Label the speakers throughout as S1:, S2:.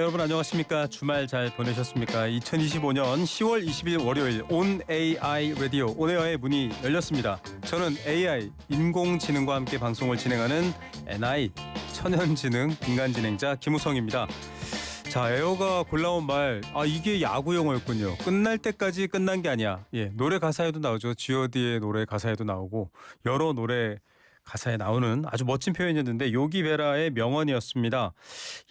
S1: 여러분 안녕하십니까? 주말 잘 보내셨습니까? 2025년 10월 20일 월요일 온 AI 라디오 온에어의 문이 열렸습니다. 저는 AI 인공지능과 함께 방송을 진행하는 NI 천연지능 인간진행자 김우성입니다. 자, 에어가 골라온 말, 이게 야구 용어였군요. 끝날 때까지 끝난 게 아니야. 예, 노래 가사에도 나오죠. G.O.D의 노래 가사에도 나오고 여러 노래 가사에 나오는 아주 멋진 표현이었는데 요기 베라의 명언이었습니다.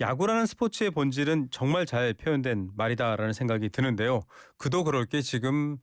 S1: 야구라는 스포츠의 본질은 정말 잘 표현된 말이다라는 생각이 드는데요. 그도 그럴 게 지금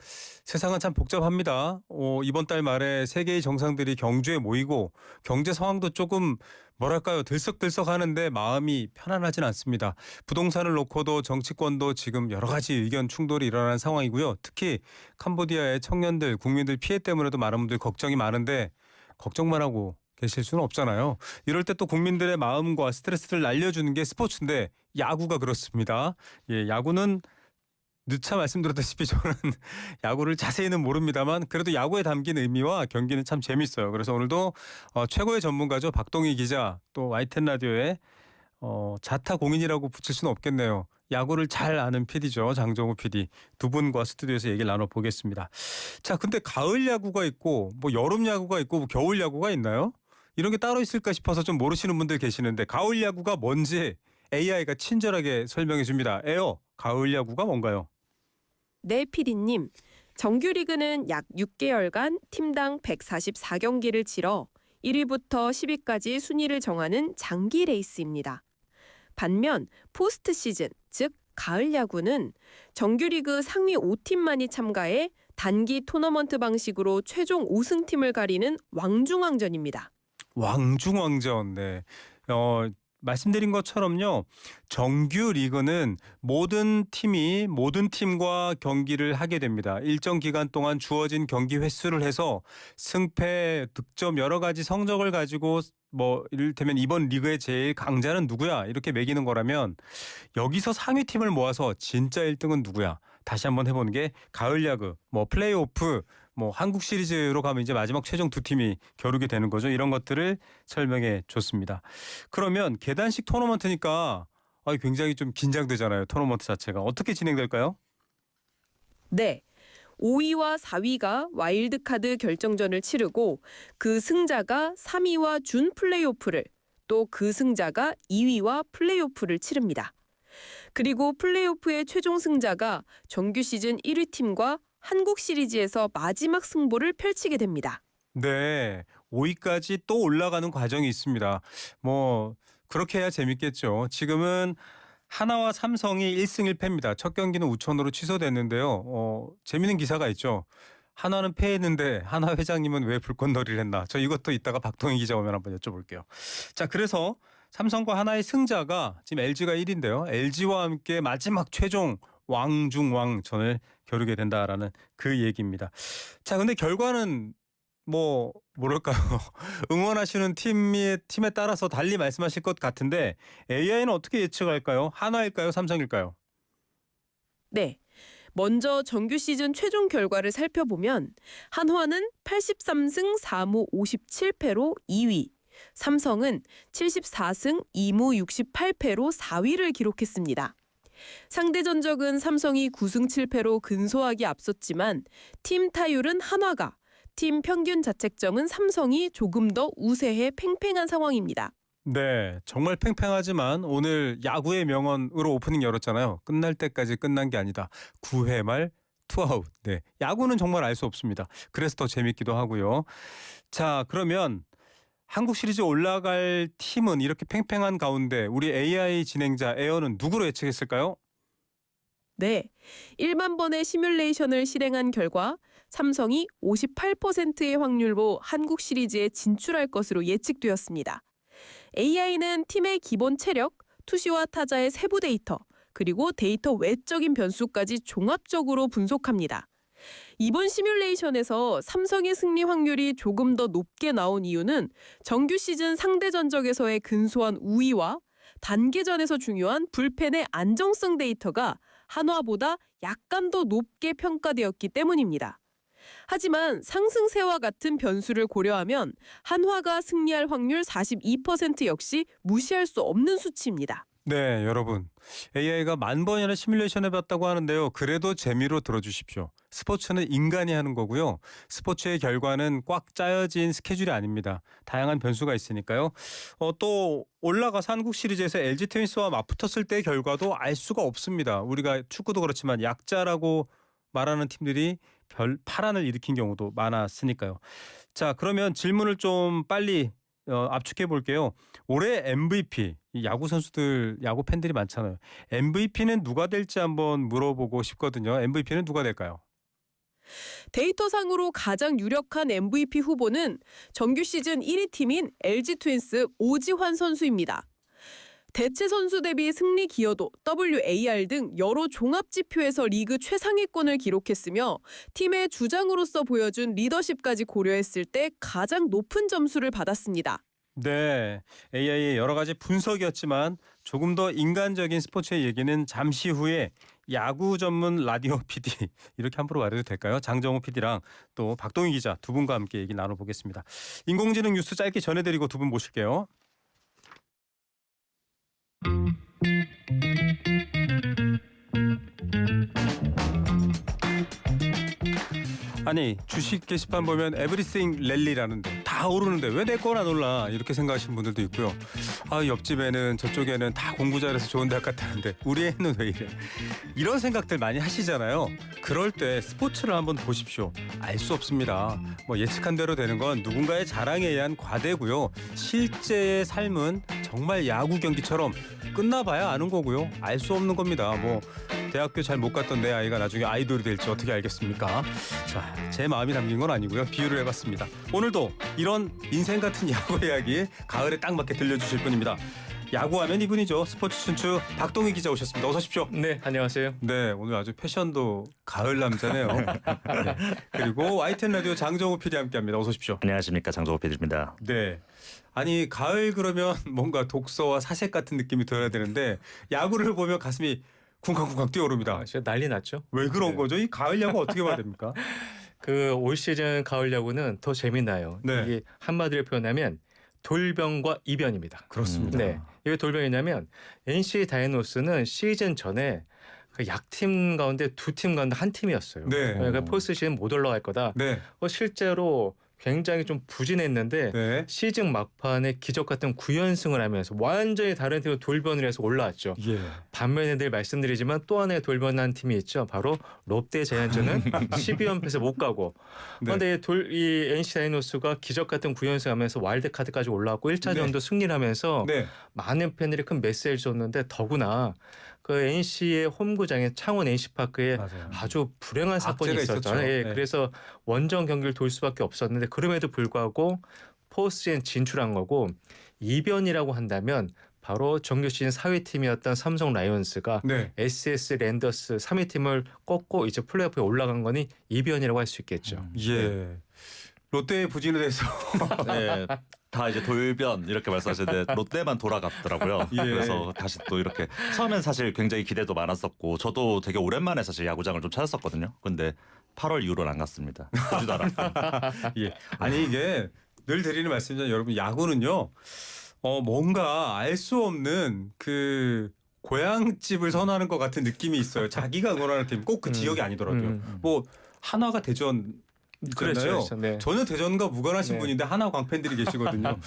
S1: 세상은 참 복잡합니다. 이번 달 말에 세계의 정상들이 경주에 모이고 경제 상황도 조금 뭐랄까요, 들썩들썩하는데 마음이 편안하진 않습니다. 부동산을 놓고도 정치권도 지금 여러 가지 의견 충돌이 일어나는 상황이고요. 특히 캄보디아의 청년들, 국민들 피해 때문에도 많은 분들 걱정이 많은데 걱정만 하고 계실 수는 없잖아요. 이럴 때 또 국민들의 마음과 스트레스를 날려주는 게 스포츠인데 야구가 그렇습니다. 예, 야구는 누차 말씀드렸다시피 저는 야구를 자세히는 모릅니다만 그래도 야구에 담긴 의미와 경기는 참 재밌어요. 그래서 오늘도 최고의 전문가죠. 박동희 기자, 또 YTN 라디오의 자타 공인이라고 붙일 수는 없겠네요. 야구를 잘 아는 PD죠. 장정우 PD. 두 분과 스튜디오에서 얘기를 나눠보겠습니다. 자, 근데 가을 야구가 있고 뭐 여름 야구가 있고 뭐 겨울 야구가 있나요? 이런 게 따로 있을까 싶어서 좀 모르시는 분들 계시는데 가을 야구가 뭔지 AI가 친절하게 설명해 줍니다. 에어, 가을 야구가 뭔가요?
S2: 네, PD님. 정규리그는 약 6개월간 팀당 144경기를 치러 1위부터 10위까지 순위를 정하는 장기 레이스입니다. 반면 포스트 시즌, 즉 가을 야구는 정규리그 상위 5팀만이 참가해 단기 토너먼트 방식으로 최종 우승팀을 가리는 왕중왕전입니다.
S1: 왕중왕전, 네. 말씀드린 것처럼요. 정규 리그는 모든 팀이 모든 팀과 경기를 하게 됩니다. 일정 기간 동안 주어진 경기 횟수를 해서 승패, 득점 여러 가지 성적을 가지고 뭐 이를테면 이번 리그의 제일 강자는 누구야 이렇게 매기는 거라면 여기서 상위 팀을 모아서 진짜 1등은 누구야. 다시 한번 해보는 게 가을 야구, 뭐 플레이오프, 뭐 한국 시리즈로 가면 이제 마지막 최종 두 팀이 겨루게 되는 거죠. 이런 것들을 설명해 줬습니다. 그러면 계단식 토너먼트니까 굉장히 좀 긴장되잖아요. 토너먼트 자체가. 어떻게 진행될까요?
S2: 네. 5위와 4위가 와일드카드 결정전을 치르고 그 승자가 3위와 준 플레이오프를, 또 그 승자가 2위와 플레이오프를 치릅니다. 그리고 플레이오프의 최종 승자가 정규 시즌 1위 팀과 한국 시리즈에서 마지막 승부를 펼치게 됩니다.
S1: 네. 5위까지 또 올라가는 과정이 있습니다. 뭐 그렇게 해야 재밌겠죠. 지금은 하나와 삼성이 1승 1패입니다. 첫 경기는 우천으로 취소됐는데요. 재밌는 기사가 있죠. 하나는 패했는데 하나 회장님은 왜 불꽃놀이를 했나. 저 이것도 이따가 박동희 기자 오면 한번 여쭤볼게요. 자, 그래서 삼성과 하나의 승자가 지금 LG가 1위인데요. LG와 함께 마지막 최종 왕중왕전을 겨루게 된다라는 그 얘기입니다. 자, 근데 결과는 뭐랄까요. 응원하시는 팀에 따라서 달리 말씀하실 것 같은데 AI는 어떻게 예측할까요? 하나일까요? 삼성일까요?
S2: 네. 먼저 정규 시즌 최종 결과를 살펴보면 한화는 83승 4무 57패로 2위, 삼성은 74승 2무 68패로 4위를 기록했습니다. 상대 전적은 삼성이 9승 7패로 근소하게 앞섰지만 팀 타율은 한화가, 팀 평균 자책점은 삼성이 조금 더 우세해 팽팽한 상황입니다.
S1: 네, 정말 팽팽하지만 오늘 야구의 명언으로 오프닝 열었잖아요. 끝날 때까지 끝난 게 아니다. 9회 말 투아웃. 네, 야구는 정말 알 수 없습니다. 그래서 더 재밌기도 하고요. 자, 그러면 한국 시리즈 올라갈 팀은 이렇게 팽팽한 가운데 우리 AI 진행자 에어는 누구로 예측했을까요?
S2: 네, 1만 번의 시뮬레이션을 실행한 결과 삼성이 58%의 확률로 한국 시리즈에 진출할 것으로 예측되었습니다. AI는 팀의 기본 체력, 투수와 타자의 세부 데이터, 그리고 데이터 외적인 변수까지 종합적으로 분석합니다. 이번 시뮬레이션에서 삼성의 승리 확률이 조금 더 높게 나온 이유는 정규 시즌 상대 전적에서의 근소한 우위와 단계전에서 중요한 불펜의 안정성 데이터가 한화보다 약간 더 높게 평가되었기 때문입니다. 하지만 상승세와 같은 변수를 고려하면 한화가 승리할 확률 42% 역시 무시할 수 없는 수치입니다.
S1: 네, 여러분. AI가 만 번이나 시뮬레이션 해봤다고 하는데요. 그래도 재미로 들어주십시오. 스포츠는 인간이 하는 거고요. 스포츠의 결과는 꽉 짜여진 스케줄이 아닙니다. 다양한 변수가 있으니까요. 또 올라가서 한국 시리즈에서 LG 트윈스와 맞붙었을 때의 결과도 알 수가 없습니다. 우리가 축구도 그렇지만 약자라고 말하는 팀들이 별 파란을 일으킨 경우도 많았으니까요. 자, 그러면 질문을 좀 빨리 압축해 볼게요. 올해 MVP, 이 야구 선수들, 야구 팬들이 많잖아요. MVP는 누가 될지 한번 물어보고 싶거든요. MVP는 누가 될까요?
S2: 데이터상으로 가장 유력한 MVP 후보는 정규 시즌 1위 팀인 LG 트윈스 오지환 선수입니다. 대체 선수 대비 승리 기여도, WAR 등 여러 종합 지표에서 리그 최상위권을 기록했으며 팀의 주장으로서 보여준 리더십까지 고려했을 때 가장 높은 점수를 받았습니다.
S1: 네, AI의 여러 가지 분석이었지만 조금 더 인간적인 스포츠의 얘기는 잠시 후에 야구 전문 라디오 PD 이렇게 함부로 말해도 될까요? 장정호 PD랑 또 박동희 기자 두 분과 함께 얘기 나눠보겠습니다. 인공지능 뉴스 짧게 전해드리고 두 분 모실게요. 아니 주식 게시판 보면 에브리띵 랠리라는데 다 오르는데 왜 내 거나 놀라 이렇게 생각하시는 분들도 있고요. 아 옆집에는 저쪽에는 다 공부 잘해서 좋은 대학 갔다는데 우리 애는 왜 이래 이런 생각들 많이 하시잖아요. 그럴 때 스포츠를 한번 보십시오. 알 수 없습니다. 뭐 예측한 대로 되는 건 누군가의 자랑에 의한 과대고요. 실제의 삶은 정말 야구 경기처럼 끝나봐야 아는 거고요. 알 수 없는 겁니다. 뭐 대학교 잘 못 갔던 내 아이가 나중에 아이돌이 될지 어떻게 알겠습니까? 자, 제 마음이 담긴 건 아니고요. 비유를 해봤습니다. 오늘도 이런 인생 같은 야구 이야기 가을에 딱 맞게 들려주실 분입니다. 야구하면 이분이죠. 스포츠 춘추 박동희 기자 오셨습니다. 어서 오십시오.
S3: 네, 안녕하세요.
S1: 네, 오늘 아주 패션도 가을 남자네요. 네. 그리고 YTN 라디오 장정호 PD 함께합니다. 어서 오십시오.
S4: 안녕하십니까, 장정호 PD입니다.
S1: 네. 아니 가을 그러면 뭔가 독서와 사색 같은 느낌이 들어야 되는데 야구를 보면 가슴이 쿵쾅쿵쾅 뛰어오릅니다.
S3: 진짜 난리 났죠.
S1: 왜 그런
S3: 네.
S1: 거죠? 이 가을 야구 어떻게 봐야 됩니까?
S3: 그 올 시즌 가을 야구는 더 재밌나요.
S1: 네.
S3: 이게 한마디로 표현하면 돌변과 이변입니다.
S1: 그렇습니다.
S3: 네, 이게 돌변이냐면 NC 다이노스는 시즌 전에 그 약팀 가운데 두 팀 가운데 한 팀이었어요.
S1: 네.
S3: 그러니까 포스트 시즌 못 올라갈 거다.
S1: 네.
S3: 실제로 굉장히 좀 부진했는데
S1: 네.
S3: 시즌 막판에 기적 같은 9연승을 하면서 완전히 다른 팀으로 돌변을 해서 올라왔죠.
S1: 예.
S3: 반면에 늘 말씀드리지만 또 하나의 돌변한 팀이 있죠. 바로 롯데 자이언츠는 12연패에서 못 가고.
S1: 네.
S3: 그런데 이 NC 다이노스가 기적 같은 9연승 하면서 와일드카드까지 올라왔고 1차전도
S1: 네.
S3: 승리를 하면서
S1: 네.
S3: 많은 팬들이 큰 메시지를 줬는데 더구나 그 NC의 홈구장에 창원 NC파크에
S1: 맞아요.
S3: 아주 불행한 사건이
S1: 악재가
S3: 있었잖아요.
S1: 있었죠.
S3: 예,
S1: 네.
S3: 그래서 원정 경기를 돌 수밖에 없었는데 그럼에도 불구하고 포스트에 진출한 거고 이변이라고 한다면 바로 정규 시즌 4위 팀이었던 삼성 라이온스가
S1: 네.
S3: SS 랜더스 3위 팀을 꺾고 이제 플레이오프에 올라간 거니 이변이라고 할 수 있겠죠.
S1: 예. 롯데의 부진에 대해서
S4: 네, 다 이제 돌변 이렇게 말씀하시는데 롯데만 돌아갔더라고요.
S1: 예.
S4: 그래서 다시 또 이렇게 처음엔 사실 굉장히 기대도 많았었고 저도 되게 오랜만에 사실 야구장을 좀 찾았었거든요. 근데 8월 이후로는 안 갔습니다. 보지도 않았고.
S1: 예. 아니 이게 늘 드리는 말씀이지만 여러분 야구는요. 뭔가 알 수 없는 그 고향집을 선호하는 것 같은 느낌이 있어요. 자기가 응원하는 팀 꼭 그 지역이 아니더라도요. 뭐 한화가 대전 있잖아요.
S3: 그렇죠. 네.
S1: 전혀 대전과 무관하신
S3: 네.
S1: 분인데 하나 광팬들이 계시거든요.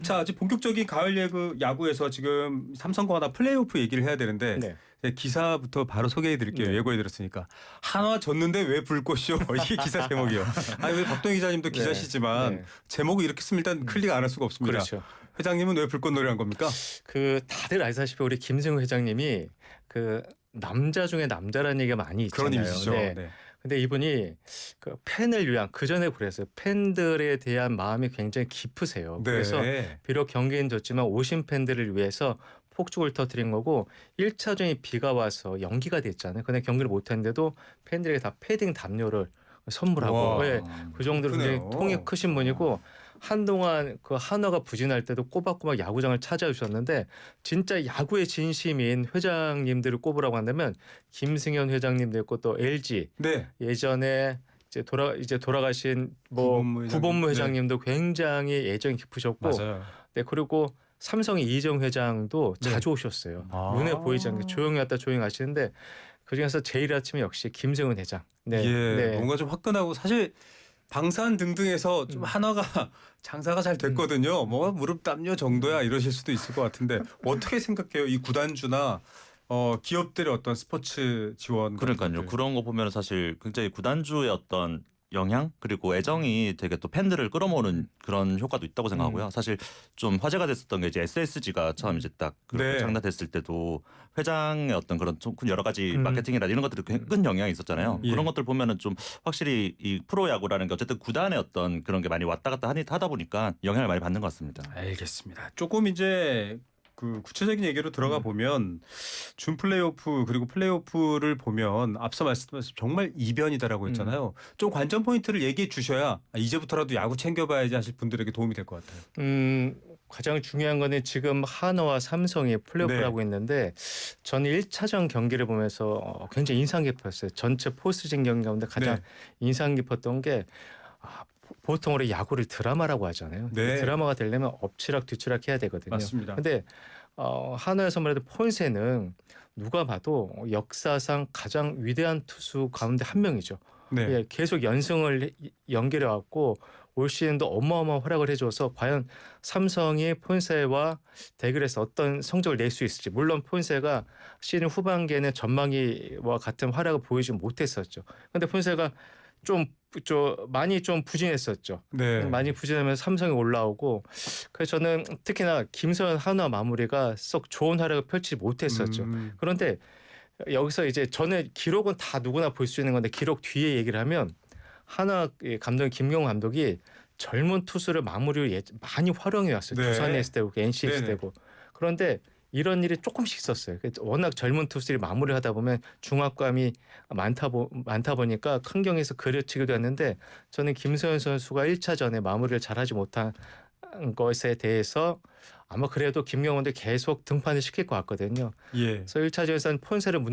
S1: 자, 아주 본격적인 가을 야구에서 지금 삼성과 하나 플레이오프 얘기를 해야 되는데
S3: 네.
S1: 기사부터 바로 소개해드릴게요.
S3: 네.
S1: 예고해드렸으니까 하나 졌는데 왜 불꽃이요? 이게 기사 제목이요. 아니 왜 박동희 기자님도
S3: 네.
S1: 기자시지만
S3: 네.
S1: 제목을 이렇게 쓰면 일단 클릭 안 할 수가 없습니다.
S3: 그렇죠.
S1: 회장님은 왜 불꽃놀이 한 겁니까?
S3: 그 다들 아시다시피 우리 김승우 회장님이 그 남자 중에 남자라는 얘기가 많이 있잖아요.
S1: 그런 이미지죠.
S3: 네.
S1: 네.
S3: 근데 이분이 그 팬을 위한 그 전에 그랬어요. 팬들에 대한 마음이 굉장히 깊으세요.
S1: 네.
S3: 그래서 비록 경기는 졌지만 오신 팬들을 위해서 폭죽을 터뜨린 거고 1차전이 비가 와서 연기가 됐잖아요. 근데 경기를 못 했는데도 팬들에게 다 패딩 담요를 선물하고
S1: 와.
S3: 예, 그 정도로 굉장히
S1: 그러네요.
S3: 통이 크신 분이고 한동안 그 한화가 부진할 때도 꼬박꼬박 야구장을 찾아주셨는데 진짜 야구의 진심인 회장님들을 꼽으라고 한다면 김승현 회장님도 있고 또 LG
S1: 네.
S3: 예전에 이제 돌아가신 뭐
S1: 구본무 회장님.
S3: 구본무 회장님도 굉장히 애정이 깊으셨고
S1: 맞아요.
S3: 네 그리고 삼성의 이정 회장도
S1: 네.
S3: 자주 오셨어요.
S1: 아.
S3: 눈에 보이지 않게 조용히 왔다 조용히 가시는데 그중에서 제일 아침에 역시 김승훈 회장. 네.
S1: 예,
S3: 네.
S1: 뭔가 좀 화끈하고 사실 방산 등등에서 좀 한화가 장사가 잘 됐거든요. 뭐 무릎 담요 정도야 이러실 수도 있을 것 같은데 어떻게 생각해요? 이 구단주나 기업들의 어떤 스포츠 지원
S4: 그러니까요.
S1: 것들.
S4: 그런 거 보면 사실 굉장히 구단주의 어떤 영향 그리고 애정이 되게 또 팬들을 끌어모으는 그런 효과도 있다고 생각하고요. 사실 좀 화제가 됐었던 게 이제 SSG가 처음 이제 딱 그렇게
S1: 네.
S4: 창단됐을 때도 회장의 어떤 그런 좀 여러 가지
S3: 음.
S4: 마케팅이나 이런 것들이 큰 영향이 있었잖아요.
S1: 예.
S4: 그런 것들 보면은 좀 확실히 이 프로야구라는 게 어쨌든 구단의 어떤 그런 게 많이 왔다 갔다 하다 보니까 영향을 많이 받는 것 같습니다.
S1: 알겠습니다. 조금 이제 그 구체적인 얘기로 들어가 보면 준 플레이오프 그리고 플레이오프를 보면 앞서 말씀하신 정말 이변이다라고 했잖아요. 좀 관전 포인트를 얘기해 주셔야 이제부터라도 야구 챙겨봐야지 하실 분들에게 도움이 될 것 같아요.
S3: 가장 중요한 거는 지금 한화와 삼성이 플레이오프를
S1: 네.
S3: 하고 있는데 저는 1차전 경기를 보면서 굉장히 인상 깊었어요. 전체 포스트진 경기 가운데 가장
S1: 네.
S3: 인상 깊었던 게 보통 우리 야구를 드라마라고 하잖아요.
S1: 네.
S3: 드라마가 되려면 엎치락 뒤치락 해야 되거든요.
S1: 맞습니다.
S3: 근데 한화에서 말해도 포인세는 누가 봐도 역사상 가장 위대한 투수 가운데 한 명이죠.
S1: 네.
S3: 예, 계속 연승을 연결해 왔고 올 시즌도 어마어마한 활약을 해줘서 과연 삼성이 폰세와 대결해서 어떤 성적을 낼 수 있을지. 물론 폰세가 시즌 후반기에는 전망기와 같은 활약을 보이지 못했었죠. 그런데 폰세가 많이 좀 부진했었죠.
S1: 네.
S3: 많이 부진하면서 삼성이 올라오고 그래서 저는 특히나 김서현 한화 마무리가 썩 좋은 활약을 펼치지 못했었죠. 그런데 여기서 이제 전에 기록은 다 누구나 볼 수 있는 건데 기록 뒤에 얘기를 하면 한화 감독 김경호 감독이 젊은 투수를 마무리를 많이 활용해 왔어요.
S1: 네.
S3: 두산에 있을 때고 NC에 있을
S1: 네네.
S3: 때고. 그런데 이런 일이 조금씩 있었어요. 워낙 젊은 투수들이 마무리를 하다 보면 중압감이 많다 보니까 큰 경기에서 그려치기도 했는데 저는 김서현 선수가 1차전에 마무리를 잘하지 못한 것에 대해서 아마 그래도 김경호도 계속 등판을 시킬 것 같거든요.
S1: 예.
S3: 그래서 1차전에서는 폰세를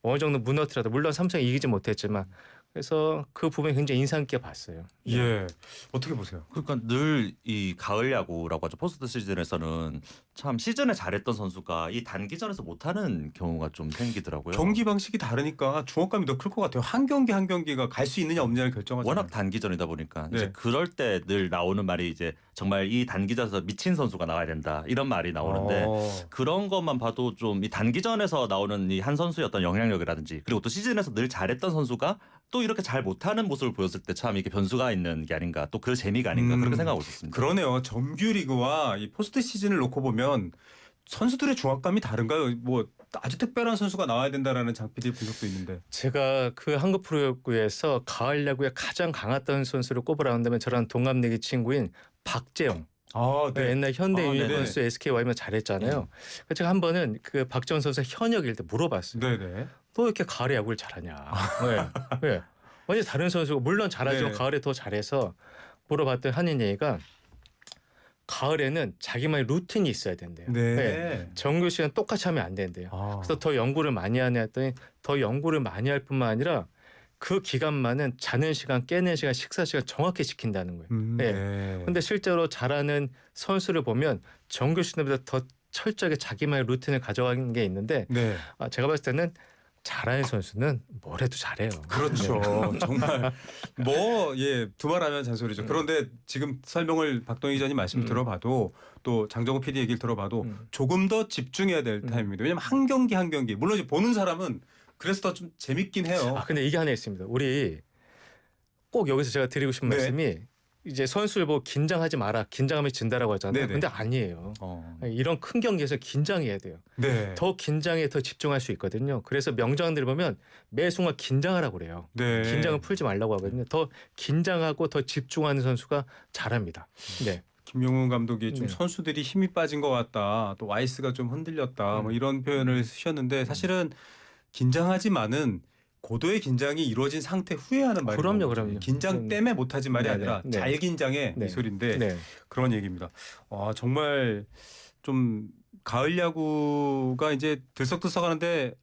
S3: 어느 정도 무너뜨려도 물론 삼성이 이기지 못했지만 그래서 그 부분이 굉장히 인상 깊게 봤어요.
S1: 예. 어떻게 보세요?
S4: 그러니까 늘 이 가을 야구라고 하죠. 포스트 시즌에서는 참 시즌에 잘했던 선수가 이 단기전에서 못하는 경우가 좀 생기더라고요.
S1: 경기 방식이 다르니까 중압감이 더 클 것 같아요. 한 경기 한 경기가 갈 수 있느냐 없느냐를 결정하잖아요.
S4: 워낙 단기전이다 보니까
S1: 네.
S4: 이제 그럴 때 늘 나오는 말이 이제 정말 이 단기전에서 미친 선수가 나와야 된다 이런 말이 나오는데 그런 것만 봐도 좀 이 단기전에서 나오는 이 한 선수의 어떤 영향력이라든지 그리고 또 시즌에서 늘 잘했던 선수가 또 이렇게 잘 못하는 모습을 보였을 때 참 이게 변수가 있는 게 아닌가 또 그 재미가 아닌가 그렇게 생각하고 있었습니다.
S1: 그러네요. 정규 리그와 이 포스트 시즌을 놓고 보면 선수들의 중압감이 다른가요? 뭐 아주 특별한 선수가 나와야 된다라는 장PD의 분석도 있는데.
S3: 제가 그 한국 프로야구에서 가을 야구에 가장 강했던 선수를 꼽으라 한다면 저랑 동갑내기 친구인 박재영.
S1: 아, 네.
S3: 옛날 현대
S4: 아,
S3: 유니버스 SK 와이면 잘했잖아요. 그래서 제가 한 번은 그 박재영 선수 현역일 때 물어봤어요.
S1: 네네.
S3: 너 이렇게 가을에 야구를 잘하냐? 왜? 왜? 완전 다른 선수가 물론 잘하지만
S1: 네.
S3: 가을에 더 잘해서 물어봤더니 하는 얘기가 가을에는 자기만의 루틴이 있어야 된대요.
S1: 네.
S3: 정규 시간 똑같이 하면 안 된대요.
S1: 아.
S3: 그래서 더 연구를 많이 하냐 했더니 더 연구를 많이 할 뿐만 아니라 그 기간만은 자는 시간, 깨는 시간, 식사 시간 정확히 지킨다는 거예요.
S1: 네.
S3: 그런데 실제로 잘하는 선수를 보면 정규 시즌보다 더 철저하게 자기만의 루틴을 가져가는 게 있는데
S1: 네.
S3: 제가 봤을 때는 잘하는 선수는 뭘 해도 잘해요.
S1: 그렇죠. 정말 두말하면 잔소리죠. 그런데 지금 설명을 박동희 기자님 말씀 들어봐도 또 장정호 PD 얘기를 들어봐도 조금 더 집중해야 될 타임입니다. 왜냐하면 한 경기 한 경기 물론 이제 보는 사람은 그래서 더 좀 재밌긴 해요.
S3: 근데 이게 하나 있습니다. 우리 꼭 여기서 제가 드리고 싶은
S1: 네.
S3: 말씀이 이제 선수를 보고 긴장하지 마라. 긴장하면 진다라고 하잖아요.
S1: 네네.
S3: 근데 아니에요. 이런 큰 경기에서 긴장해야 돼요.
S1: 네.
S3: 더 긴장에 더 집중할 수 있거든요. 그래서 명장들 보면 매 순간 긴장하라고 그래요.
S1: 네.
S3: 긴장을 풀지 말라고 하거든요. 더 긴장하고 더 집중하는 선수가 잘합니다. 네.
S1: 김용훈 감독이 좀
S3: 네.
S1: 선수들이 힘이 빠진 것 같다. 또 와이스가 좀 흔들렸다. 뭐 이런 표현을 쓰셨는데 사실은 긴장하지만은 고도의 긴장이 이루어진 상태 후에 하는 말이에요.
S3: 그럼요.
S1: 긴장 때문에 못하지 말이
S3: 네,
S1: 아니라
S3: 네.
S1: 잘 긴장해
S3: 네.
S1: 이 소리인데
S3: 네.
S1: 그런 얘기입니다. 정말 좀 가을 야구가 이제 들썩들썩하는데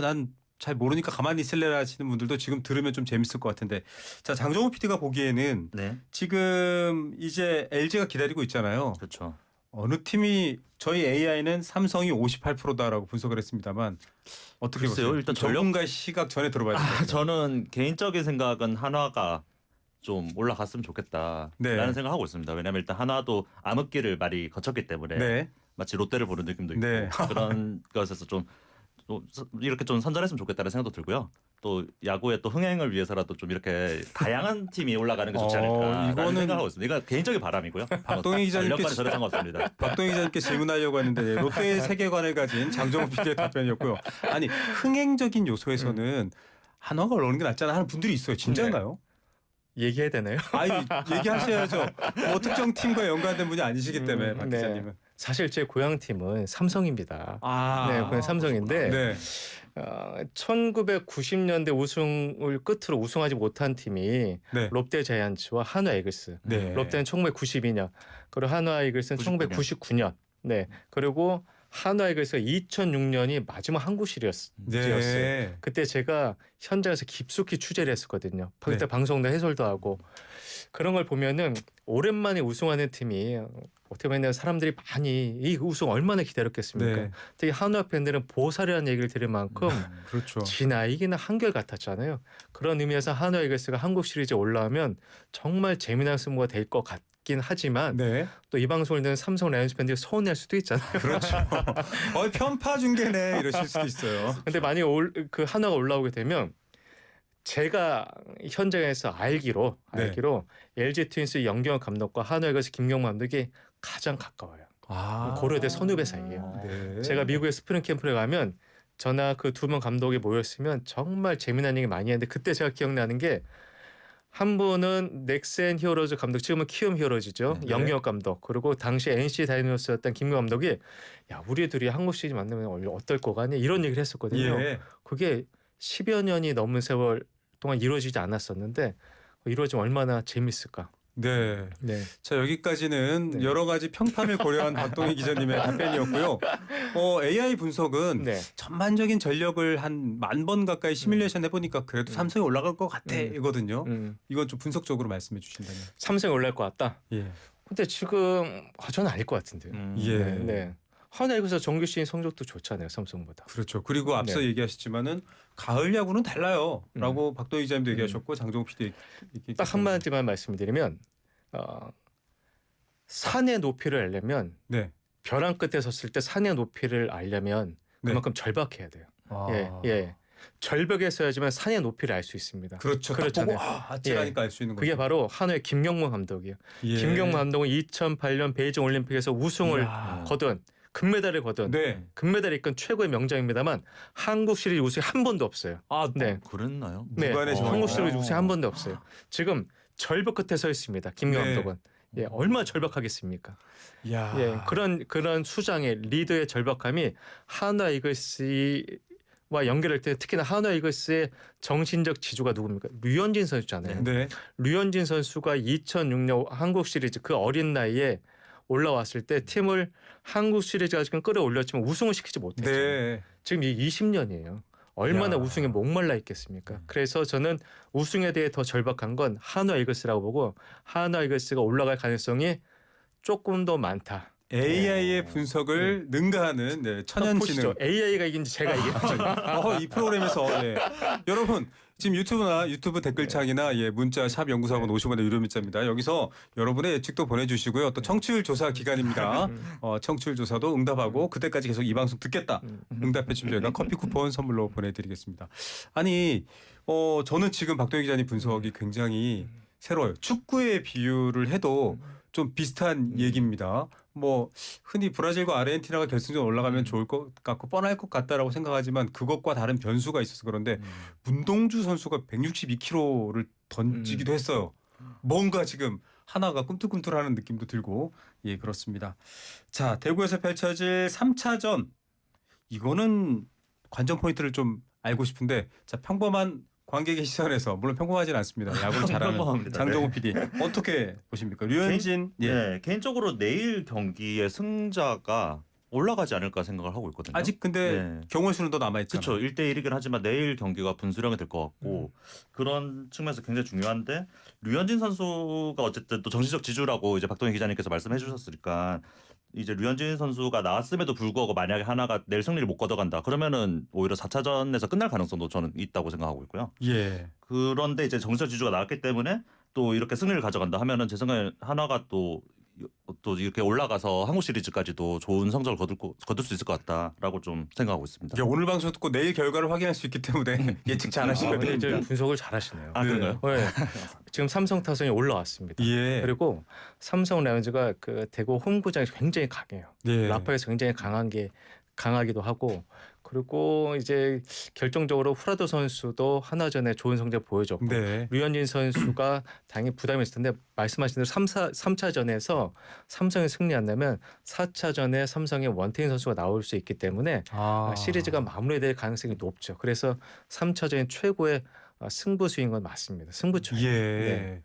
S1: 난 잘 모르니까 가만히 있을래라 하시는 분들도 지금 들으면 좀 재밌을 것 같은데 자 장정호 PD가 보기에는
S4: 네,
S1: 지금 이제 LG가 기다리고 있잖아요.
S4: 그렇죠.
S1: 어느 팀이 저희 AI는 삼성이 58%다라고 분석을 했습니다만 어떻게
S4: 글쎄요,
S1: 보세요?
S4: 일단
S1: 전문가 시각 전에 들어봐야 될 것 같아요.
S4: 저는 개인적인 생각은 한화가 좀 올라갔으면 좋겠다라는
S1: 네.
S4: 생각하고 있습니다. 왜냐하면 일단 한화도 암흑기를 많이 거쳤기 때문에
S1: 네.
S4: 마치 롯데를 보는 느낌도 있고
S1: 네.
S4: 그런 것에서 좀 이렇게 좀 선전했으면 좋겠다는 생각도 들고요. 또 야구의 또 흥행을 위해서라도 좀 이렇게 다양한 팀이 올라가는 게 좋지 않을까
S1: 이거는
S4: 생각하고 있습니다. 이거 개인적인 바람이고요.
S1: 박동희 기자님께
S4: 전력과는 전혀 상관없습니다.
S1: 박동희 기자님께 질문하려고 했는데 롯데의 세계관을 가진 장정호 PD의 답변이었고요. 아니 흥행적인 요소에서는 한화가 올라오는 게 낫잖아 하는 분들이 있어요. 진짜인가요?
S3: 얘기해야 되나요?
S1: 아니 얘기하셔야죠. 뭐 특정 팀과 연관된 분이 아니시기 때문에 박
S3: 네.
S1: 기자님은.
S3: 사실 제 고향 팀은 삼성입니다.
S1: 아,
S3: 네, 그냥 삼성인데
S1: 네.
S3: 1990년대 우승을 끝으로 우승하지 못한 팀이
S1: 네.
S3: 롯데 자이언츠와 한화 이글스.
S1: 네.
S3: 롯데는 1992년, 그리고 한화 이글스는 1999년. 네, 그리고 한화 이글스가 2006년이 마지막 한국 시리즈였어요.
S1: 네.
S3: 그때 제가 현장에서 깊숙이 취재를 했었거든요. 그때
S1: 네.
S3: 방송도 해설도 하고 그런 걸 보면은 오랜만에 우승하는 팀이 어떻게 보면 사람들이 많이 이 우승 얼마나 기다렸겠습니까?
S1: 네.
S3: 특히 한화 팬들은 보살이라는 얘기를 들을 만큼
S1: 그렇죠.
S3: 지나 이기는 한결 같았잖아요. 그런 의미에서 한화 이글스가 한국 시리즈에 올라오면 정말 재미난 승부가 될 것 같긴 하지만
S1: 네.
S3: 또 이 방송을 듣는 삼성 라이온즈 팬들이 서운할 수도 있잖아요.
S1: 그렇죠. 편파 중계네 이러실 수도 있어요.
S3: 근데 만약에 그 한화가 올라오게 되면 제가 현장에서 알기로 LG 트윈스 영경혁 감독과 한화 이글스 김경문 감독이 가장 가까워요.
S1: 아.
S3: 고려대 선후배 사이예요.
S1: 네.
S3: 제가 미국의 스프링 캠프에 가면 저나 그 두 명 감독이 모였으면 정말 재미난 얘기 많이 했는데 그때 제가 기억나는 게 한 분은 넥센 히어로즈 감독, 지금은 키움 히어로즈죠.
S1: 네.
S3: 영경혁 감독. 그리고 당시 NC 다이노스였던 김경 감독이 야 우리 둘이 한국 시리즈 만나면 어떨 거 같냐 이런 얘기를 했었거든요.
S1: 예.
S3: 그게 10여 년이 넘은 세월 동안 이루어지지 않았었는데 이루어지면 얼마나 재밌을까.
S1: 네.
S3: 네.
S1: 자 여기까지는
S3: 네.
S1: 여러 가지 평판을 고려한 박동희 기자님의 답변이었고요. AI 분석은
S3: 네.
S1: 전반적인 전력을 한 10,000번 가까이 시뮬레이션 해보니까 그래도 삼성이 올라갈 것 같아 이거든요. 이건 좀 분석적으로 말씀해 주신다면.
S3: 삼성이 올라갈 것 같다.
S1: 예.
S3: 근데 지금 저는 아닐 것 같은데요.
S1: 예.
S3: 네. 네. 하나 여기서 정규 시즌 성적도 좋잖아요. 삼성보다.
S1: 그렇죠. 그리고 앞서
S3: 네.
S1: 얘기하셨지만은 가을 야구는 달라요라고 박동희 기자님도 얘기하셨고 장정욱 PD
S3: 딱 한마디만 말씀드리면 산의 높이를 알려면
S1: 네.
S3: 벼랑 끝에 섰을 때 산의 높이를 알려면 그만큼 절박해야 돼요.
S1: 아.
S3: 예. 절벽에 서야지만 산의 높이를 알 수 있습니다.
S1: 그렇죠.
S3: 그렇잖아요.
S1: 아찔하니까 알 수 있는 거죠.
S3: 그게 바로 한화의 김경문 감독이에요.
S1: 예.
S3: 김경문 감독은 2008년 베이징 올림픽에서 우승을
S1: 이야.
S3: 거둔 금메달을 거둔
S1: 네.
S3: 금메달을 이끈 최고의 명장입니다만 한국 시리즈 우승이 한 번도 없어요.
S1: 아,
S3: 네.
S4: 그랬나요?
S3: 네.
S1: 무관의 정황.
S3: 한국 시리즈 우승이 한 번도 없어요. 지금 절벽 끝에 서 있습니다. 김경문
S1: 네.
S3: 감독은. 예, 얼마나 절박하겠습니까?
S1: 야.
S3: 예, 그런 수장의 리더의 절박함이 한화 이글스와 연결할 때 특히나 한화 이글스의 정신적 지주가 누굽니까? 류현진 선수잖아요.
S1: 네.
S3: 류현진 선수가 2006년 한국 시리즈 그 어린 나이에 올라왔을 때 팀을 한국 시리즈가 지금 끌어올렸지만 우승을 시키지 못했죠.
S1: 네.
S3: 지금 이 20년이에요. 얼마나
S1: 야.
S3: 우승에 목말라 있겠습니까? 그래서 저는 우승에 대해 더 절박한 건 한화 이글스라고 보고 한화 이글스가 올라갈 가능성이 조금 더 많다.
S1: AI의 분석을 능가하는 천연지능.
S3: 보시죠. AI가 이긴지 제가 이긴지.
S1: 이 프로그램에서 여러분 지금 유튜브 댓글창이나 문자 샵 연구사원 50원의 유료 문자입니다. 여기서 여러분의 예측도 보내주시고요. 또 청취율 조사 기간입니다. 청취율 조사도 응답하고 그때까지 계속 이 방송 듣겠다. 응답해 주시면 저희가 커피 쿠폰 선물로 보내드리겠습니다. 아니 저는 지금 박동희 기자님 분석이 굉장히 새로워요. 축구의 비유를 해도 좀 비슷한 얘기입니다. 뭐 흔히 브라질과 아르헨티나가 결승전 올라가면 좋을 것 같고 뻔할 것 같다라고 생각하지만 그것과 다른 변수가 있어서 그런데 문동주 선수가 162kg를 던지기도 했어요. 뭔가 지금 하나가 꿈틀꿈틀하는 느낌도 들고 그렇습니다. 자, 대구에서 펼쳐질 3차전 이거는 관전 포인트를 좀 알고 싶은데 자, 평범한 관객의 시선에서 물론 평범하진 않습니다. 야구를 잘하는
S4: 평범합니다.
S1: 장정호 PD 어떻게 보십니까? 류현진
S4: 네, 개인적으로 내일 경기의 승자가 올라가지 않을까 생각을 하고 있거든요.
S1: 아직 근데 경우의 수는 더 남아있잖아요.
S4: 그렇죠. 1대1이긴 하지만 내일 경기가 분수령이 될 것 같고 그런 측면에서 굉장히 중요한데 류현진 선수가 어쨌든 또 정신적 지주라고 이제 박동희 기자님께서 말씀해 주셨으니까 이제 류현진 선수가 나왔음에도 불구하고 만약에 하나가 내일 승리를 못 거둬간다. 그러면은 오히려 4차전에서 끝날 가능성도 저는 있다고 생각하고 있고요.
S1: 예.
S4: 그런데 이제 정석 지주가 나왔기 때문에 또 이렇게 승리를 가져간다 하면은 제 생각에 하나가 또 이렇게 올라가서 한국 시리즈까지도 좋은 성적을 거둘 수 있을 것 같다라고 좀 생각하고 있습니다.
S1: 이제 오늘 방송 듣고 내일 결과를 확인할 수 있기 때문에 예측 잘하시면
S3: 근데 이제
S1: 됩니다.
S3: 분석을 잘하시네요.
S4: 아 그런가요?
S3: 네. 지금 삼성 타선이 올라왔습니다.
S1: 예.
S3: 그리고 삼성 라이온즈가 그 대구 홈구장이 굉장히 강해요.
S1: 예.
S3: 라파에서 굉장히 강하기도 하고 그리고 이제 결정적으로 후라도 선수도 하나전에 좋은 성적 보여줬고
S1: 네.
S3: 류현진 선수가 당연히 부담이 있을 텐데 말씀하신 대로 3차전에서 삼성이 승리 안 나면 4차전에 삼성의 원태인 선수가 나올 수 있기 때문에 시리즈가 마무리될 가능성이 높죠. 그래서 3차전이 최고의 승부수인 건 맞습니다. 승부처.
S1: 예.
S3: 네.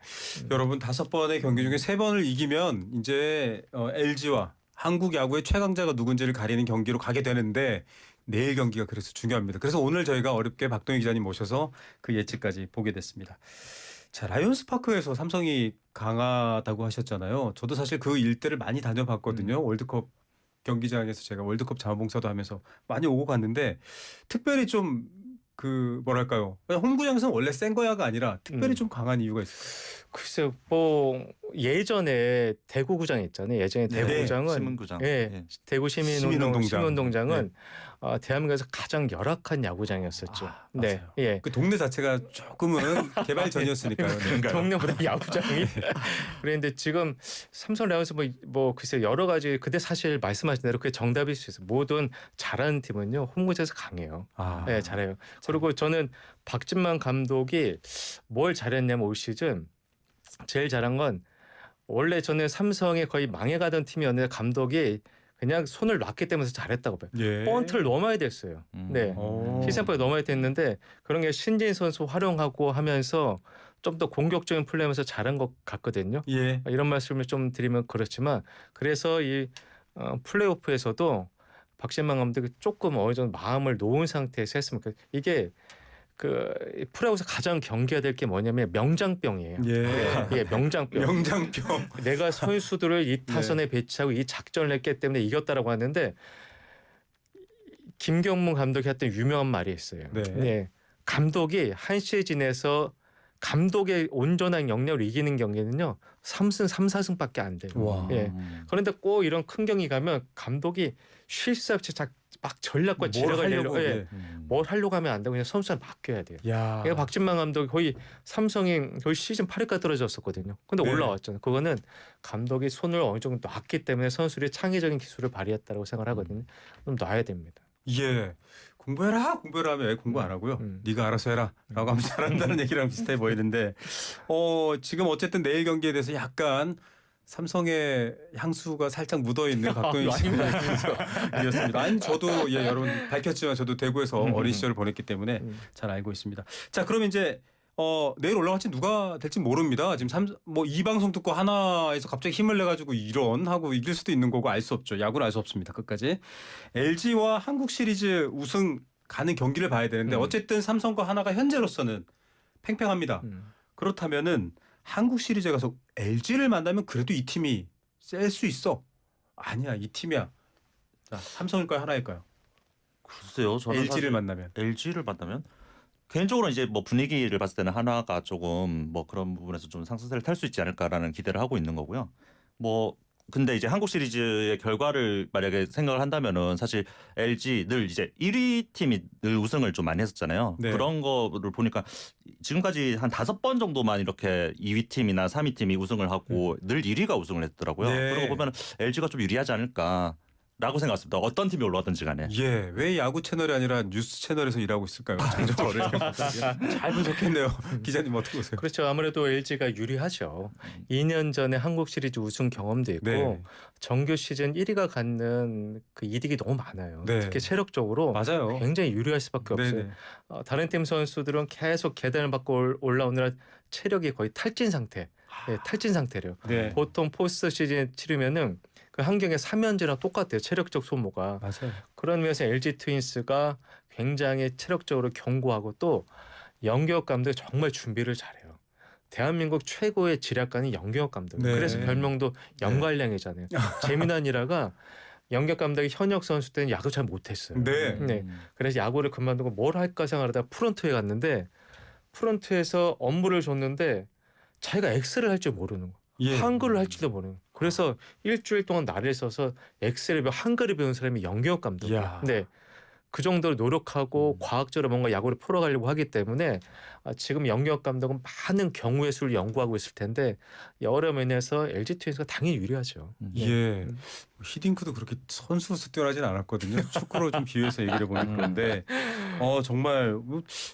S1: 여러분 5번의 경기 중에 3번을 이기면 이제 LG와 한국 야구의 최강자가 누군지를 가리는 경기로 가게 되는데 내일 경기가 그래서 중요합니다. 그래서 오늘 저희가 어렵게 박동희 기자님 모셔서 그 예측까지 보게 됐습니다. 자, 라이온스 파크에서 삼성이 강하다고 하셨잖아요. 저도 사실 그 일대를 많이 다녀봤거든요. 월드컵 경기장에서 제가 월드컵 자원봉사도 하면서 많이 오고 갔는데 특별히 좀 그 뭐랄까요? 그냥 홈구장에서는 원래 센 거야가 아니라 특별히 좀 강한 이유가 있어요.
S3: 글쎄요, 뭐 예전에 대구구장 있잖아요. 예전에
S1: 네,
S3: 대구구장은
S4: 시민구장.
S3: 예,
S4: 예.
S3: 대구
S1: 시민운동장.
S3: 시민운동장은 대한민국에서 가장 열악한 야구장이었었죠. 네,
S1: 맞아요.
S3: 예.
S1: 그 동네 자체가 조금은 개발 전이었으니까요. 네.
S3: 동네보다 야구장이. 그런데 지금 삼성 라이온스 뭐 글쎄 여러 가지. 근데 사실 말씀하신 대로 그게 정답일 수 있어요. 모든 잘하는 팀은요 홈구장에서 강해요. 네, 잘해요. 그리고 저는 박진만 감독이 뭘 잘했냐면 올 시즌 제일 잘한 건 원래 저는 삼성에 거의 망해가던 팀이었는데 감독이 그냥 손을 놨기 때문에 잘했다고 봐요.
S1: 예.
S3: 번트를 넘어야 됐어요. 네. 희생포에 넘어야 됐는데 그런 게 신진 선수 활용하고 하면서 좀 더 공격적인 플레이하면서 잘한 것 같거든요.
S1: 예.
S3: 이런 말씀을 좀 드리면 그렇지만 그래서 이 플레이오프에서도 박진만 감독이 조금 어느 정도 마음을 놓은 상태에서 했으면 이게 그 프로야구에서 가장 경계해야 될 게 뭐냐면 명장병이에요.
S1: 예.
S3: 예, 명장병.
S1: 명장병.
S3: 내가 선수들을 이 타선에 배치하고 이 작전을 했기 때문에 이겼다라고 하는데 김경문 감독이 했던 유명한 말이 있어요.
S1: 네.
S3: 감독이 한 시즌에서 감독의 온전한 역량으로 이기는 경기는요 3승 3, 4승밖에 안 돼요.
S1: 와.
S3: 예. 그런데 꼭 이런 큰 경기 가면 감독이 쉴 새 없이 막 전략과 지략을 내려고 뭘 하려고 하면 안 되고 그냥 선수한테 맡겨야 돼요.
S1: 야.
S3: 그러니까 박진만 감독이 거의 삼성이 거의 시즌 8위까지 떨어졌었거든요. 근데
S1: 네.
S3: 올라왔잖아요. 그거는 감독이 손을 어느 정도 놨기 때문에 선수들이 창의적인 기술을 발휘했다고 생각을 하거든요. 좀 놔야 됩니다.
S1: 예. 공부해라 하면 왜 공부 안 하고요. 네가 알아서 해라라고 하면 잘한다는 얘기랑 비슷해 보이는데 지금 어쨌든 내일 경기에 대해서 약간 삼성의 향수가 살짝 묻어 있는 박동희 씨였습니다. 아니 저도 여러분 밝혔지만 저도 대구에서 어린 시절을 보냈기 때문에 잘 알고 있습니다. 자, 그럼 이제 내일 올라갈지 누가 될지 모릅니다. 지금 이 방송 듣고 하나에서 갑자기 힘을 내 가지고 이런 하고 이길 수도 있는 거고 알 수 없죠. 야구는 알 수 없습니다. 끝까지. LG와 한국 시리즈 우승 가는 경기를 봐야 되는데 어쨌든 삼성과 하나가 현재로서는 팽팽합니다. 그렇다면은 한국 시리즈에 가서 LG를 만나면 그래도 이 팀이 셀 수 있어. 아니야, 이 팀이야. 자, 삼성일까요, 하나일까요?
S4: 글쎄요. 저는
S1: LG를 만나면.
S4: LG를 만나면 개인적으로 이제 뭐 분위기를 봤을 때는 하나가 조금 뭐 그런 부분에서 좀 상승세를 탈 수 있지 않을까라는 기대를 하고 있는 거고요. 뭐 근데 이제 한국 시리즈의 결과를 만약에 생각을 한다면은 사실 LG 늘 이제 1위 팀이 늘 우승을 좀 많이 했었잖아요.
S1: 네.
S4: 그런 거를 보니까 지금까지 한 5번 정도만 이렇게 2위 팀이나 3위 팀이 우승을 하고 늘 1위가 우승을 했더라고요.
S1: 네.
S4: 그런 거 보면 LG가 좀 유리하지 않을까. 라고 생각했습니다. 어떤 팀이 올라왔든지 간에.
S1: 예, 왜 야구 채널이 아니라 뉴스 채널에서 일하고 있을까요? 장정어를 잘 분석했네요. 기자님 어떻게 보세요?
S3: 그렇죠. 아무래도 LG가 유리하죠. 2년 전에 한국 시리즈 우승 경험도 있고
S1: 네.
S3: 정규 시즌 1위가 갖는 그 이득이 너무 많아요.
S1: 네.
S3: 특히 체력적으로
S1: 맞아요.
S3: 굉장히 유리할 수밖에 없어요.
S1: 네네.
S3: 다른 팀 선수들은 계속 계단을 밟고 올라오느라 체력이 거의 탈진 상태. 네, 탈진 상태래요.
S1: 네.
S3: 보통 포스트 시즌 치르면은 그 한경의 3연제랑 똑같아요. 체력적 소모가.
S1: 맞아요.
S3: 그런 면에서 LG 트윈스가 굉장히 체력적으로 견고하고 또 영기혁 감독이 정말 준비를 잘해요. 대한민국 최고의 지략가는 영경혁 감독.
S1: 네.
S3: 그래서 별명도 영갈량이잖아요. 재미난 일화가 영경혁 감독이 현역 선수 때는 야구 잘 못했어요.
S1: 네.
S3: 네. 그래서 야구를 그만두고 뭘 할까 생각하다가 프런트에 갔는데 프런트에서 업무를 줬는데 자기가 엑셀을 할 줄 모르는 거.
S1: 예.
S3: 한글을 할 줄도 모르는 거. 그래서 일주일 동안 날을 써서 엑셀을 배워 한글을 배운 사람이 영경혁 감독.
S1: 이야.
S3: 네. 그 정도로 노력하고 과학적으로 뭔가 야구를 풀어가려고 하기 때문에 지금 영경혁 감독은 많은 경우의 수를 연구하고 있을 텐데 여러 면에서 LG 트윈스가 당연히 유리하죠.
S1: 예. 히딩크도 그렇게 선수로서 뛰어나진 않았거든요. 축구로 좀 비유해서 얘기를 보는 그런데 정말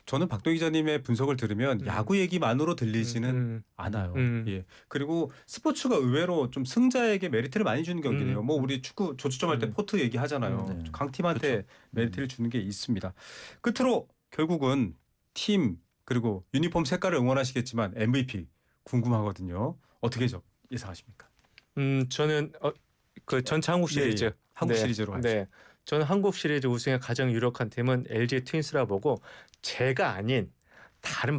S1: 저는 박동희 기자님의 분석을 들으면 야구 얘기만으로 들리지는 않아요. 예. 그리고 스포츠가 의외로 좀 승자에게 메리트를 많이 주는 경기네요. 뭐 우리 축구 조추첨할 때 포트 얘기하잖아요.
S4: 네.
S1: 강팀한테
S4: 그렇죠.
S1: 메리트를 주는 게 있습니다. 끝으로 결국은 팀 그리고 유니폼 색깔을 응원하시겠지만 MVP 궁금하거든요. 어떻게 예상하십니까?
S3: 저는 그 전체 한국 시리즈,
S1: 한국 시리즈로 하죠.
S3: 네, 저는 한국 시리즈 우승에 가장 유력한 팀은 LG 트윈스라 보고 제가 아닌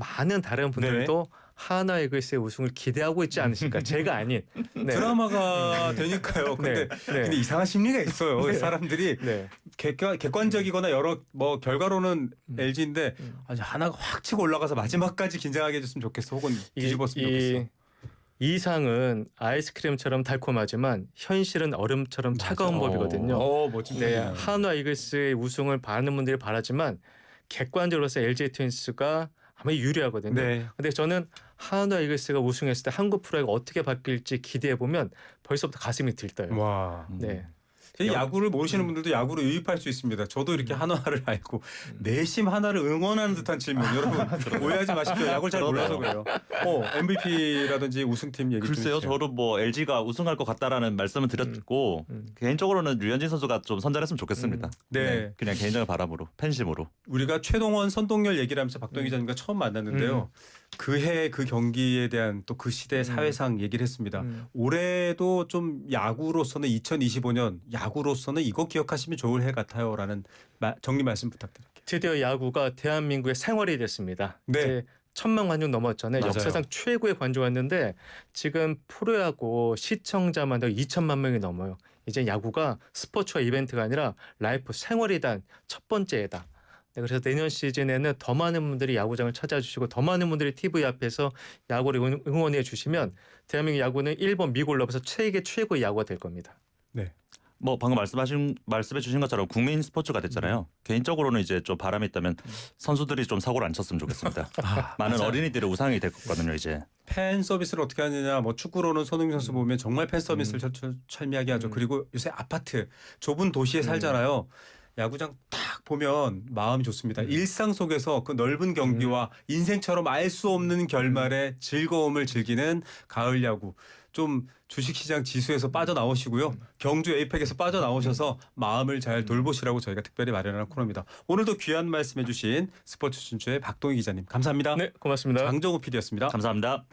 S3: 많은 다른 분들도 하나 이글스의 우승을 기대하고 있지 않으실까? 제가 아닌
S1: 드라마가 되니까요. 근데 이상한 심리가 있어요. 사람들이
S3: 네.
S1: 객관적이거나 여러 결과로는 LG인데 하나가 확 치고 올라가서 마지막까지 긴장하게 해줬으면 좋겠어. 혹은 뒤집었으면 좋겠어.
S3: 이상은 아이스크림처럼 달콤하지만 현실은 얼음처럼 차가운 법이거든요.
S1: 멋집니다.
S3: 네, 한화 이글스의 우승을 바라는 분들이 바라지만 객관적으로서 LG 트윈스가 아마 유리하거든요.
S1: 네.
S3: 근데 저는 한화 이글스가 우승했을 때 한국 프로야구가 어떻게 바뀔지 기대해 보면 벌써부터 가슴이 들떠요.
S1: 와.
S3: 네.
S1: 야구를 모르시는 분들도 야구로 유입할 수 있습니다. 저도 이렇게 한화를 알고 내심 한화를 응원하는 듯한 질문. 여러분 오해하지 마십시오. 야구를 잘 몰라서 그래요. MVP라든지 우승팀 얘기 좀
S4: 글쎄요,
S1: 해주세요.
S4: 저도 뭐 LG가 우승할 것 같다라는 말씀을 드렸고 개인적으로는 류현진 선수가 좀 선전했으면 좋겠습니다.
S1: 네.
S4: 그냥 개인적인 바람으로, 팬심으로.
S1: 우리가 최동원, 선동열 얘기를 하면서 박동희 기자님과 처음 만났는데요. 그해 그 경기에 대한 또 그 시대 사회상 얘기를 했습니다. 올해도 좀 야구로서는 2025년 야구로서는 이거 기억하시면 좋을 해 같아요라는 정리 말씀 부탁드릴게요.
S3: 드디어 야구가 대한민국의 생활이 됐습니다.
S1: 네.
S3: 이제 1,000만 관중 넘었잖아요.
S1: 맞아요.
S3: 역사상 최고의 관중이었는데 지금 프로야구 시청자만 더 2천만 명이 넘어요. 이제 야구가 스포츠와 이벤트가 아니라 라이프 생활이란 첫 번째다. 네, 그래서 내년 시즌에는 더 많은 분들이 야구장을 찾아주시고 더 많은 분들이 TV 앞에서 야구를 응원해 주시면 대한민국 야구는 일본, 미국을 넘어서 세계 최고의 야구가 될 겁니다.
S1: 네.
S4: 뭐 방금 말씀해 주신 것처럼 국민 스포츠가 됐잖아요. 개인적으로는 이제 좀 바람이 있다면 선수들이 좀 사고를 안 쳤으면 좋겠습니다. 많은 어린이들의 우상이 됐거든요, 이제.
S1: 팬 서비스를 어떻게 하느냐. 뭐 축구로는 손흥민 선수 보면 정말 팬 서비스를 철미하게 하죠. 그리고 요새 아파트 좁은 도시에 살잖아요. 야구장 딱 보면 마음이 좋습니다. 일상 속에서 그 넓은 경기와 인생처럼 알 수 없는 결말의 즐거움을 즐기는 가을 야구. 좀 주식시장 지수에서 빠져나오시고요. 경주 에이펙에서 빠져나오셔서 마음을 잘 돌보시라고 저희가 특별히 마련한 코너입니다. 오늘도 귀한 말씀해 주신 스포츠 춘추의 박동희 기자님 감사합니다.
S3: 네, 고맙습니다.
S1: 장정우 PD였습니다.
S4: 감사합니다.